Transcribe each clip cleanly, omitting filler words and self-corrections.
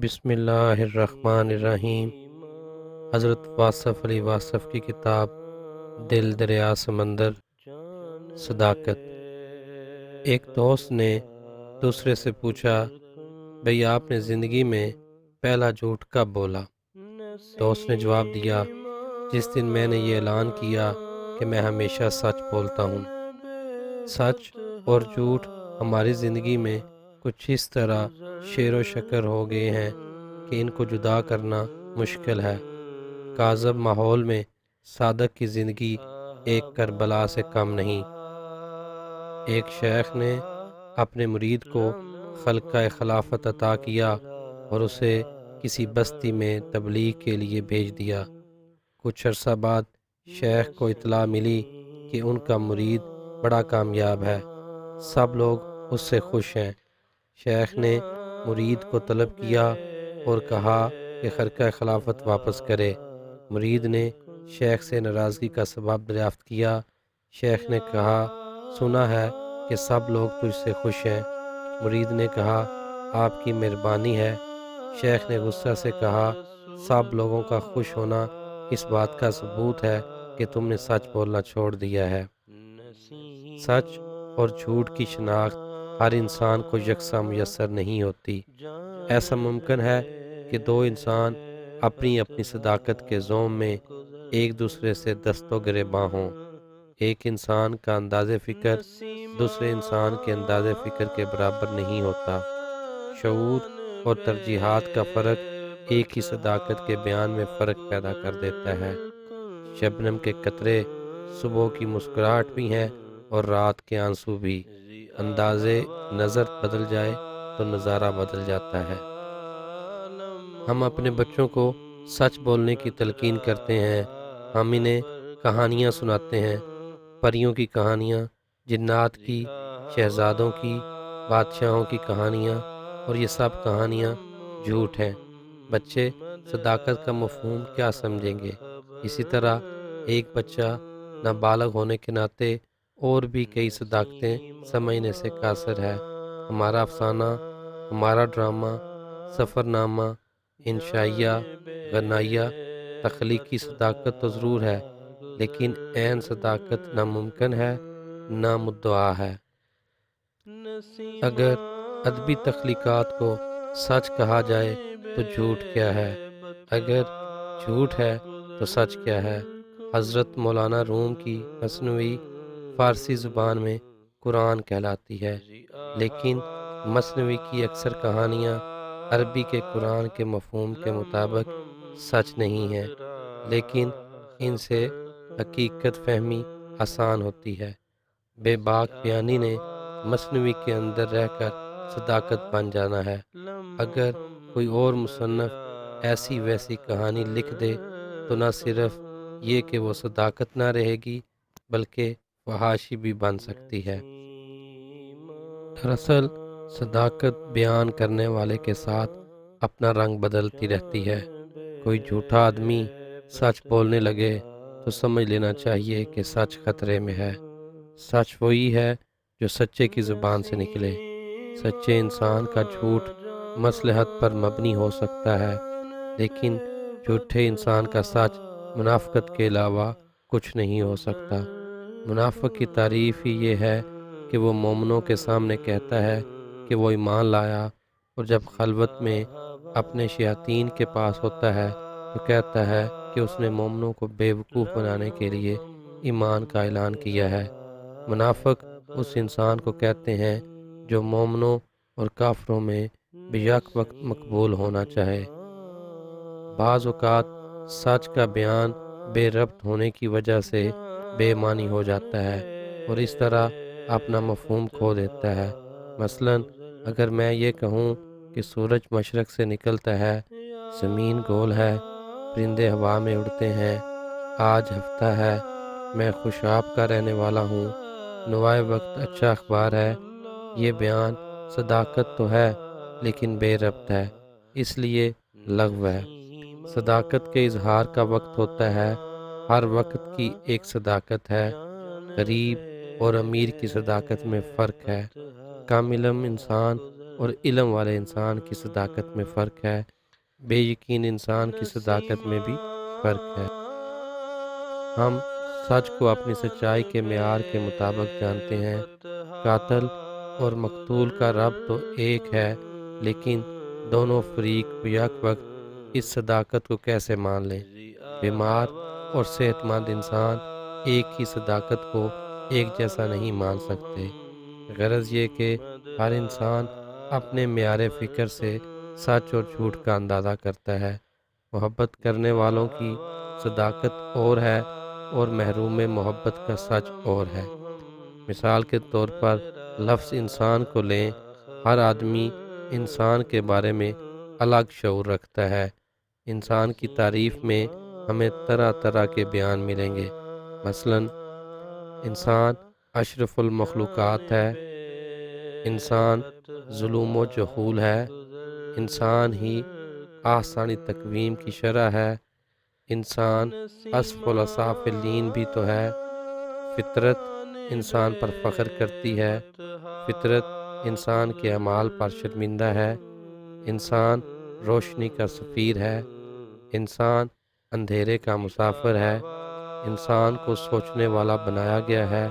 بسم اللہ الرحمن الرحیم۔ حضرت واصف علی واصف کی کتاب دل دریا سمندر، صداقت۔ ایک دوست نے دوسرے سے پوچھا، بھئی آپ نے زندگی میں پہلا جھوٹ کب بولا؟ دوست نے جواب دیا، جس دن میں نے یہ اعلان کیا کہ میں ہمیشہ سچ بولتا ہوں۔ سچ اور جھوٹ ہماری زندگی میں کچھ اس طرح شیر و شکر ہو گئے ہیں کہ ان کو جدا کرنا مشکل ہے۔ کاذب ماحول میں صادق کی زندگی ایک کربلا سے کم نہیں۔ ایک شیخ نے اپنے مرید کو خلقہ خلافت عطا کیا اور اسے کسی بستی میں تبلیغ کے لیے بھیج دیا۔ کچھ عرصہ بعد شیخ کو اطلاع ملی کہ ان کا مرید بڑا کامیاب ہے، سب لوگ اس سے خوش ہیں۔ شیخ نے مرید کو طلب کیا اور کہا کہ خرقہ خلافت واپس کرے۔ مرید نے شیخ سے ناراضگی کا سبب دریافت کیا۔ شیخ نے کہا، سنا ہے کہ سب لوگ تجھ سے خوش ہیں۔ مرید نے کہا، آپ کی مہربانی ہے۔ شیخ نے غصہ سے کہا، سب لوگوں کا خوش ہونا اس بات کا ثبوت ہے کہ تم نے سچ بولنا چھوڑ دیا ہے۔ سچ اور جھوٹ کی شناخت ہر انسان کو یکساں میسر نہیں ہوتی۔ ایسا ممکن ہے کہ دو انسان اپنی اپنی صداقت کے زوم میں ایک دوسرے سے دست و گریباں ہوں۔ ایک انسان کا انداز فکر دوسرے انسان کے انداز فکر کے برابر نہیں ہوتا۔ شعور اور ترجیحات کا فرق ایک ہی صداقت کے بیان میں فرق پیدا کر دیتا ہے۔ شبنم کے قطرے صبح کی مسکراہٹ بھی ہیں اور رات کے آنسو بھی۔ انداز نظر بدل جائے تو نظارہ بدل جاتا ہے۔ ہم اپنے بچوں کو سچ بولنے کی تلقین کرتے ہیں۔ ہم انہیں کہانیاں سناتے ہیں، پریوں کی کہانیاں، جنات کی، شہزادوں کی، بادشاہوں کی کہانیاں، اور یہ سب کہانیاں جھوٹ ہیں۔ بچے صداقت کا مفہوم کیا سمجھیں گے؟ اسی طرح ایک بچہ نابالغ ہونے کے ناطے اور بھی کئی صداقتیں سمجھنے سے قاصر ہے۔ ہمارا افسانہ، ہمارا ڈرامہ، سفر نامہ، انشائیہ، غنائیہ، تخلیقی صداقت تو ضرور ہے، لیکن عین صداقت ناممکن ہے، نامدعا ہے۔ اگر ادبی تخلیقات کو سچ کہا جائے تو جھوٹ کیا ہے؟ اگر جھوٹ ہے تو سچ کیا ہے؟ حضرت مولانا روم کی مثنوی فارسی زبان میں قرآن کہلاتی ہے، لیکن مثنوی کی اکثر کہانیاں عربی کے قرآن کے مفہوم کے مطابق سچ نہیں ہیں، لیکن ان سے حقیقت فہمی آسان ہوتی ہے۔ بے باک بیانی نے مثنوی کے اندر رہ کر صداقت بن جانا ہے۔ اگر کوئی اور مصنف ایسی ویسی کہانی لکھ دے تو نہ صرف یہ کہ وہ صداقت نہ رہے گی بلکہ فحاشی بھی بن سکتی ہے۔ دراصل صداقت بیان کرنے والے کے ساتھ اپنا رنگ بدلتی رہتی ہے۔ کوئی جھوٹا آدمی سچ بولنے لگے تو سمجھ لینا چاہیے کہ سچ خطرے میں ہے۔ سچ وہی ہے جو سچے کی زبان سے نکلے۔ سچے انسان کا جھوٹ مصلحت پر مبنی ہو سکتا ہے، لیکن جھوٹے انسان کا سچ منافقت کے علاوہ کچھ نہیں ہو سکتا۔ منافق کی تعریف ہی یہ ہے کہ وہ مومنوں کے سامنے کہتا ہے کہ وہ ایمان لایا، اور جب خلوت میں اپنے شیاطین کے پاس ہوتا ہے تو کہتا ہے کہ اس نے مومنوں کو بے وقوف بنانے کے لیے ایمان کا اعلان کیا ہے۔ منافق اس انسان کو کہتے ہیں جو مومنوں اور کافروں میں بیک وقت مقبول ہونا چاہے۔ بعض اوقات سچ کا بیان بے ربط ہونے کی وجہ سے بے معنی ہو جاتا ہے اور اس طرح اپنا مفہوم کھو دیتا ہے۔ مثلاً اگر میں یہ کہوں کہ سورج مشرق سے نکلتا ہے، زمین گول ہے، پرندے ہوا میں اڑتے ہیں، آج ہفتہ ہے، میں خوشاب کا رہنے والا ہوں، نوائے وقت اچھا اخبار ہے، یہ بیان صداقت تو ہے لیکن بے ربط ہے، اس لیے لغو ہے۔ صداقت کے اظہار کا وقت ہوتا ہے، ہر وقت کی ایک صداقت ہے۔ غریب اور امیر کی صداقت میں فرق ہے۔ کم علم انسان اور علم والے انسان کی صداقت میں فرق ہے، بے یقین انسان کی صداقت میں بھی فرق ہے۔ ہم سچ کو اپنی سچائی کے معیار کے مطابق جانتے ہیں۔ قاتل اور مقتول کا رب تو ایک ہے، لیکن دونوں فریق یک وقت اس صداقت کو کیسے مان لیں؟ بیمار اور صحت مند انسان ایک ہی صداقت کو ایک جیسا نہیں مان سکتے۔ غرض یہ کہ ہر انسان اپنے معیار فکر سے سچ اور جھوٹ کا اندازہ کرتا ہے۔ محبت کرنے والوں کی صداقت اور ہے اور محروم محبت کا سچ اور ہے۔ مثال کے طور پر لفظ انسان کو لیں۔ ہر آدمی انسان کے بارے میں الگ شعور رکھتا ہے۔ انسان کی تعریف میں ہمیں طرح طرح کے بیان ملیں گے۔ مثلا انسان اشرف المخلوقات ہے، انسان ظلم و جہول ہے، انسان ہی آسانی تقویم کی شرح ہے، انسان اسفل السافلین بھی تو ہے، فطرت انسان پر فخر کرتی ہے، فطرت انسان کے اعمال پر شرمندہ ہے، انسان روشنی کا سفیر ہے، انسان اندھیرے کا مسافر ہے، انسان کو سوچنے والا بنایا گیا ہے،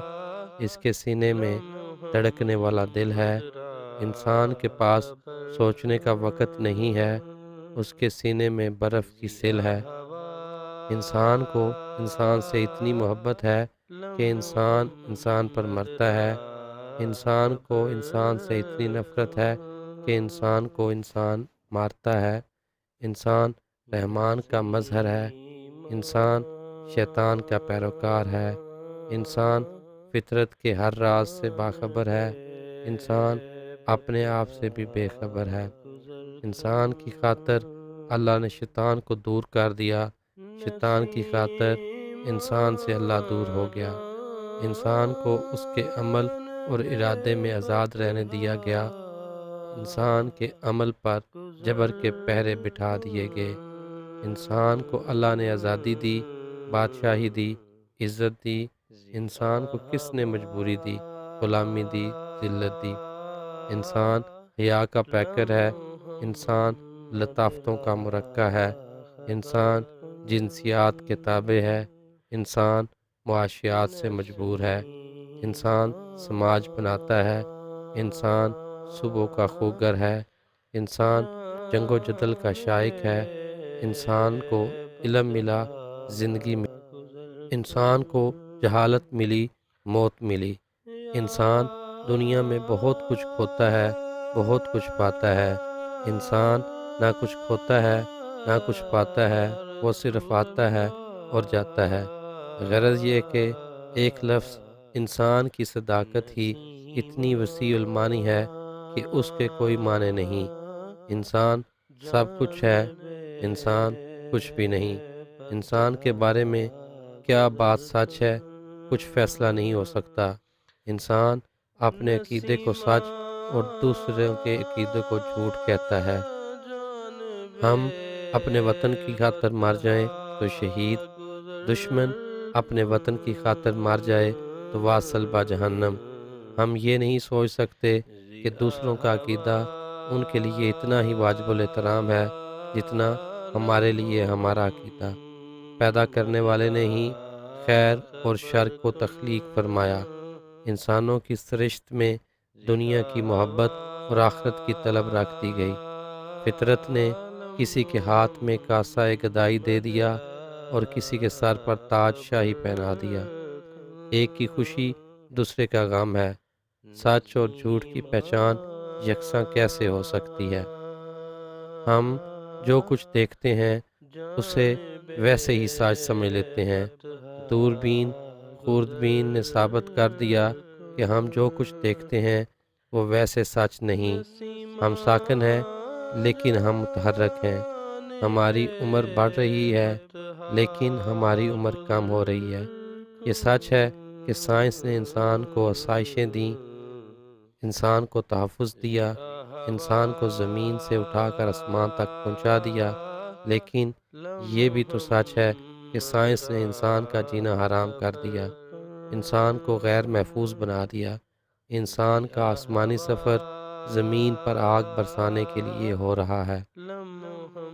اس کے سینے میں دھڑکنے والا دل ہے، انسان کے پاس سوچنے کا وقت نہیں ہے، اس کے سینے میں برف کی سل ہے۔ انسان کو انسان سے اتنی محبت ہے کہ انسان انسان پر مرتا ہے، انسان کو انسان سے اتنی نفرت ہے کہ انسان کو انسان مارتا ہے، انسان رحمان کا مظہر ہے، انسان شیطان کا پیروکار ہے، انسان فطرت کے ہر راز سے باخبر ہے، انسان اپنے آپ سے بھی بے خبر ہے۔ انسان کی خاطر اللہ نے شیطان کو دور کر دیا، شیطان کی خاطر انسان سے اللہ دور ہو گیا۔ انسان کو اس کے عمل اور ارادے میں آزاد رہنے دیا گیا، انسان کے عمل پر جبر کے پہرے بٹھا دیے گئے۔ انسان کو اللہ نے آزادی دی، بادشاہی دی، عزت دی۔ انسان کو کس نے مجبوری دی، غلامی دی، ذلت دی؟ انسان حیا کا پیکر ہے، انسان لطافتوں کا مرقع ہے، انسان جنسیات کے تابع ہے، انسان معاشیات سے مجبور ہے، انسان سماج بناتا ہے، انسان صبح کا خوگر ہے، انسان جنگ و جدل کا شائق ہے، انسان کو علم ملا، زندگی ملی، انسان کو جہالت ملی، موت ملی۔ انسان دنیا میں بہت کچھ کھوتا ہے، بہت کچھ پاتا ہے۔ انسان نہ کچھ کھوتا ہے، نہ کچھ پاتا ہے، وہ صرف آتا ہے اور جاتا ہے۔ غرض یہ کہ ایک لفظ انسان کی صداقت ہی اتنی وسیع المعنی ہے کہ اس کے کوئی معنی نہیں۔ انسان سب کچھ ہے، انسان کچھ بھی نہیں۔ انسان کے بارے میں کیا بات سچ ہے، کچھ فیصلہ نہیں ہو سکتا۔ انسان اپنے عقیدے کو سچ اور دوسروں کے عقیدے کو جھوٹ کہتا ہے۔ ہم اپنے وطن کی خاطر مر جائیں تو شہید، دشمن اپنے وطن کی خاطر مر جائے تو واصل با جہنم۔ ہم یہ نہیں سوچ سکتے کہ دوسروں کا عقیدہ ان کے لیے اتنا ہی واجب الاحترام ہے جتنا ہمارے لیے ہمارا عقیدہ۔ پیدا کرنے والے نے ہی خیر اور شر کو تخلیق فرمایا۔ انسانوں کی سرشت میں دنیا کی محبت اور آخرت کی طلب رکھ دی گئی۔ فطرت نے کسی کے ہاتھ میں کاسہ گدائی دے دیا اور کسی کے سر پر تاج شاہی پہنا دیا۔ ایک کی خوشی دوسرے کا غم ہے۔ سچ اور جھوٹ کی پہچان یکساں کیسے ہو سکتی ہے؟ ہم جو کچھ دیکھتے ہیں اسے ویسے ہی سچ سمجھ لیتے ہیں۔ دوربین خوردبین نے ثابت کر دیا کہ ہم جو کچھ دیکھتے ہیں وہ ویسے سچ نہیں۔ ہم ساکن ہیں لیکن ہم متحرک ہیں۔ ہماری عمر بڑھ رہی ہے لیکن ہماری عمر کم ہو رہی ہے۔ یہ سچ ہے کہ سائنس نے انسان کو آسائشیں دیں، انسان کو تحفظ دیا، انسان کو زمین سے اٹھا کر آسمان تک پہنچا دیا، لیکن یہ بھی تو سچ ہے کہ سائنس نے انسان کا جینا حرام کر دیا، انسان کو غیر محفوظ بنا دیا۔ انسان کا آسمانی سفر زمین پر آگ برسانے کے لیے ہو رہا ہے۔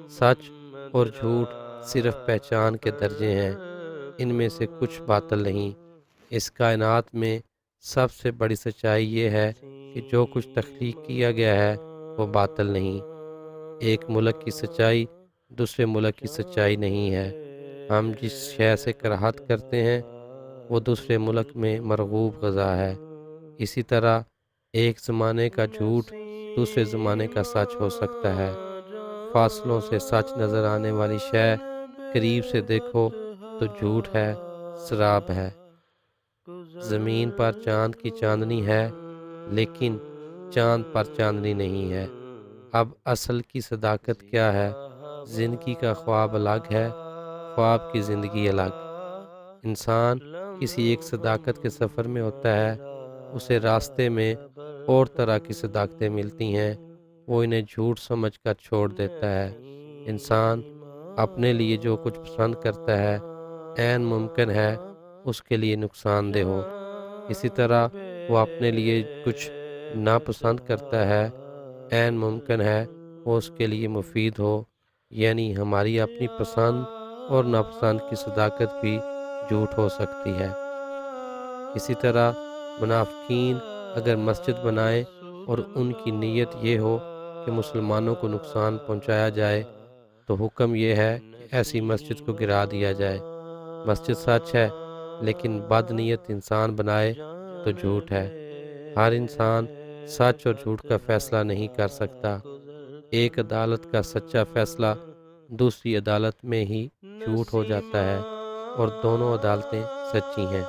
سچ اور جھوٹ صرف پہچان کے درجے ہیں، ان میں سے کچھ باطل نہیں۔ اس کائنات میں سب سے بڑی سچائی یہ ہے کہ جو کچھ تخلیق کیا گیا ہے وہ باطل نہیں۔ ایک ملک کی سچائی دوسرے ملک کی سچائی نہیں ہے۔ ہم جس شے سے کراہت کرتے ہیں وہ دوسرے ملک میں مرغوب غذا ہے۔ اسی طرح ایک زمانے کا جھوٹ دوسرے زمانے کا سچ ہو سکتا ہے۔ فاصلوں سے سچ نظر آنے والی شے قریب سے دیکھو تو جھوٹ ہے، سراب ہے۔ زمین پر چاند کی چاندنی ہے، لیکن چاند پر چاندنی نہیں ہے۔ اب اصل کی صداقت کیا ہے؟ زندگی کا خواب الگ ہے، خواب کی زندگی الگ۔ انسان کسی ایک صداقت کے سفر میں ہوتا ہے، اسے راستے میں اور طرح کی صداقتیں ملتی ہیں، وہ انہیں جھوٹ سمجھ کر چھوڑ دیتا ہے۔ انسان اپنے لیے جو کچھ پسند کرتا ہے عین ممکن ہے اس کے لیے نقصان دہ ہو، اسی طرح وہ اپنے لیے کچھ ناپسند کرتا ہے عین ممکن ہے وہ اس کے لیے مفید ہو۔ یعنی ہماری اپنی پسند اور ناپسند کی صداقت بھی جھوٹ ہو سکتی ہے۔ اسی طرح منافقین اگر مسجد بنائیں اور ان کی نیت یہ ہو کہ مسلمانوں کو نقصان پہنچایا جائے تو حکم یہ ہے کہ ایسی مسجد کو گرا دیا جائے۔ مسجد سچ ہے، لیکن بد نیت انسان بنائے تو جھوٹ ہے۔ ہر انسان سچ اور جھوٹ کا فیصلہ نہیں کر سکتا۔ ایک عدالت کا سچا فیصلہ دوسری عدالت میں ہی جھوٹ ہو جاتا ہے اور دونوں عدالتیں سچی ہیں۔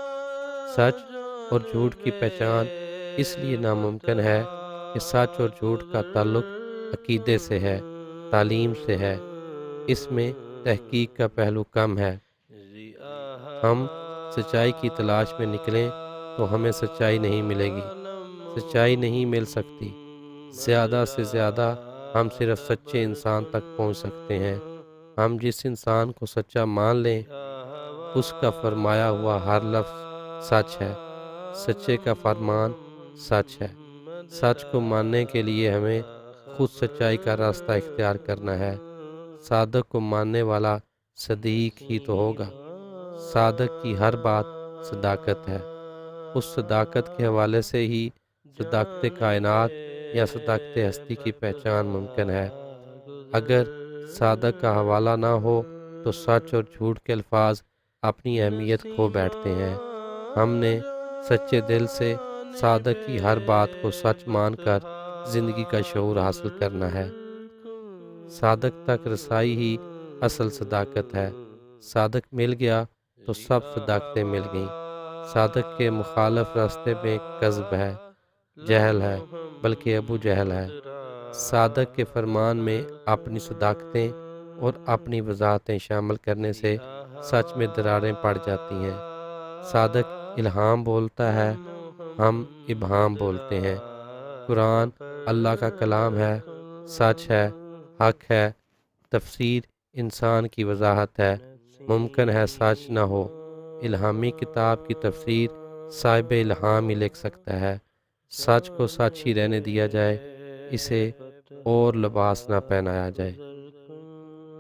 سچ اور جھوٹ کی پہچان اس لیے ناممکن ہے کہ سچ اور جھوٹ کا تعلق عقیدے سے ہے، تعلیم سے ہے۔ اس میں تحقیق کا پہلو کم ہے۔ ہم سچائی کی تلاش میں نکلیں تو ہمیں سچائی نہیں ملے گی، سچائی نہیں مل سکتی۔ زیادہ سے زیادہ ہم صرف سچے انسان تک پہنچ سکتے ہیں۔ ہم جس انسان کو سچا مان لیں اس کا فرمایا ہوا ہر لفظ سچ ہے۔ سچے کا فرمان سچ ہے۔ سچ کو ماننے کے لیے ہمیں خود سچائی کا راستہ اختیار کرنا ہے۔ صادق کو ماننے والا صدیق ہی تو ہوگا۔ صادق کی ہر بات صداقت ہے۔ اس صداقت کے حوالے سے ہی صداقت کائنات یا صداقت ہستی کی پہچان ممکن ہے۔ اگر صادق کا حوالہ نہ ہو تو سچ اور جھوٹ کے الفاظ اپنی اہمیت کھو بیٹھتے ہیں۔ ہم نے سچے دل سے صادق کی ہر بات کو سچ مان کر زندگی کا شعور حاصل کرنا ہے۔ صادق تک رسائی ہی اصل صداقت ہے۔ صادق مل گیا تو سب صداقتیں مل گئیں۔ صادق کے مخالف راستے میں کذب ہے، جہل ہے، بلکہ ابو جہل ہے۔ صادق کے فرمان میں اپنی صداقتیں اور اپنی وضاحتیں شامل کرنے سے سچ میں دراریں پڑ جاتی ہیں۔ صادق الہام بولتا ہے، ہم ابہام بولتے ہیں۔ قرآن اللہ کا کلام ہے، سچ ہے، حق ہے۔ تفسیر انسان کی وضاحت ہے، ممکن ہے سچ نہ ہو۔ الہامی کتاب کی تفسیر صاحب الہام ہی لکھ سکتا ہے۔ سچ کو سچ ہی رہنے دیا جائے، اسے اور لباس نہ پہنایا جائے۔